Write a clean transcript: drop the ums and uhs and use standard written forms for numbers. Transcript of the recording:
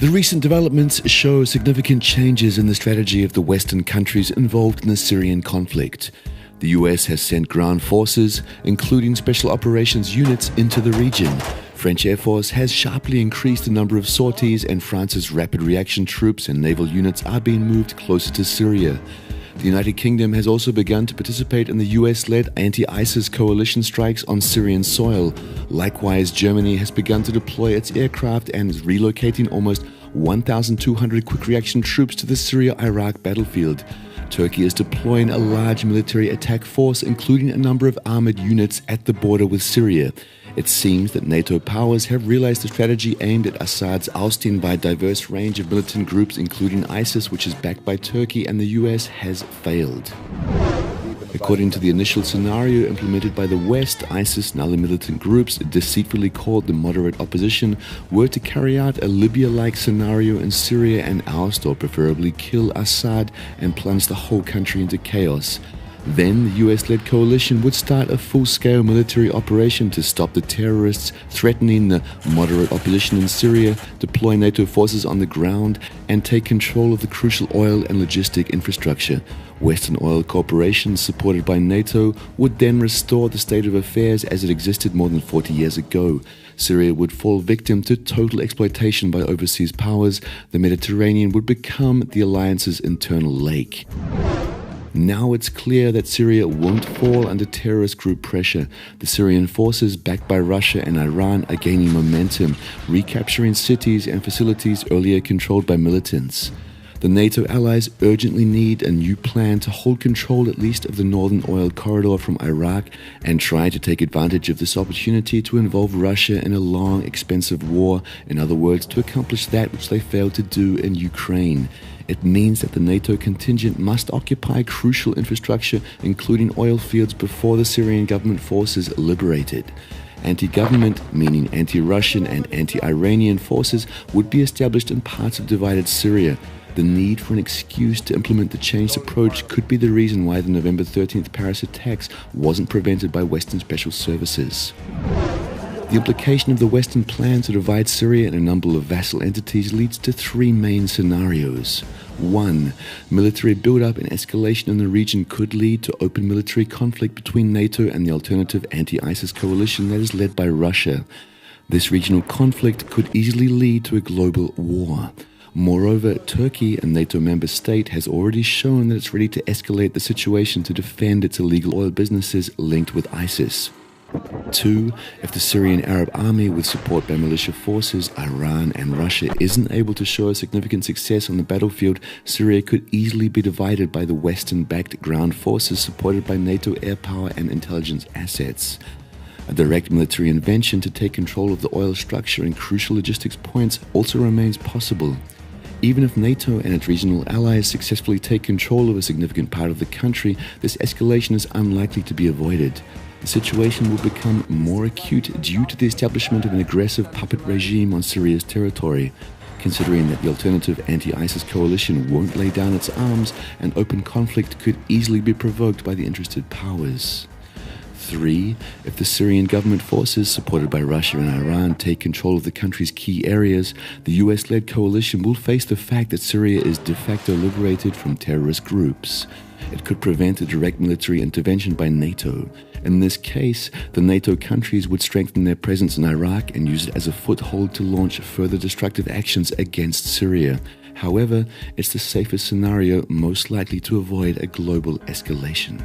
The recent developments show significant changes in the strategy of the Western countries involved in the Syrian conflict. The US has sent ground forces, including special operations units, into the region. French Air Force has sharply increased the number of sorties, and France's rapid reaction troops and naval units are being moved closer to Syria. The United Kingdom has also begun to participate in the US-led anti-ISIS coalition strikes on Syrian soil. Likewise, Germany has begun to deploy its aircraft and is relocating almost 1,200 quick reaction troops to the Syria-Iraq battlefield. Turkey is deploying a large military attack force, including a number of armored units at the border with Syria. It seems that NATO powers have realized the strategy aimed at Assad's ousting by a diverse range of militant groups, including ISIS, which is backed by Turkey, and the US, has failed. According to the initial scenario implemented by the West, ISIS and other militant groups, deceitfully called the moderate opposition, were to carry out a Libya-like scenario in Syria and oust or preferably kill Assad and plunge the whole country into chaos. Then the US-led coalition would start a full-scale military operation to stop the terrorists threatening the moderate opposition in Syria, deploy NATO forces on the ground, and take control of the crucial oil and logistic infrastructure. Western oil corporations, supported by NATO, would then restore the state of affairs as it existed more than 40 years ago. Syria would fall victim to total exploitation by overseas powers. The Mediterranean would become the alliance's internal lake. Now it's clear that Syria won't fall under terrorist group pressure. The Syrian forces, backed by Russia and Iran, are gaining momentum, recapturing cities and facilities earlier controlled by militants. The NATO allies urgently need a new plan to hold control at least of the northern oil corridor from Iraq and try to take advantage of this opportunity to involve Russia in a long, expensive war, in other words, to accomplish that which they failed to do in Ukraine. It means that the NATO contingent must occupy crucial infrastructure, including oil fields, before the Syrian government forces liberated. Anti-government, meaning anti-Russian and anti-Iranian forces, would be established in parts of divided Syria. The need for an excuse to implement the changed approach could be the reason why the November 13th Paris attacks wasn't prevented by Western special services. The implication of the Western plan to divide Syria in a number of vassal entities leads to three main scenarios. 1. Military build-up and escalation in the region could lead to open military conflict between NATO and the alternative anti-ISIS coalition that is led by Russia. This regional conflict could easily lead to a global war. Moreover, Turkey, a NATO member state, has already shown that it's ready to escalate the situation to defend its illegal oil businesses linked with ISIS. 2. If the Syrian Arab army, with support by militia forces, Iran and Russia, isn't able to show a significant success on the battlefield, Syria could easily be divided by the Western-backed ground forces supported by NATO air power and intelligence assets. A direct military intervention to take control of the oil structure and crucial logistics points also remains possible. Even if NATO and its regional allies successfully take control of a significant part of the country, this escalation is unlikely to be avoided. The situation will become more acute due to the establishment of an aggressive puppet regime on Syria's territory. Considering that the alternative anti-ISIS coalition won't lay down its arms, an open conflict could easily be provoked by the interested powers. 3. If the Syrian government forces, supported by Russia and Iran, take control of the country's key areas, the US-led coalition will face the fact that Syria is de facto liberated from terrorist groups. It could prevent a direct military intervention by NATO. In this case, the NATO countries would strengthen their presence in Iraq and use it as a foothold to launch further destructive actions against Syria. However, it's the safest scenario most likely to avoid a global escalation.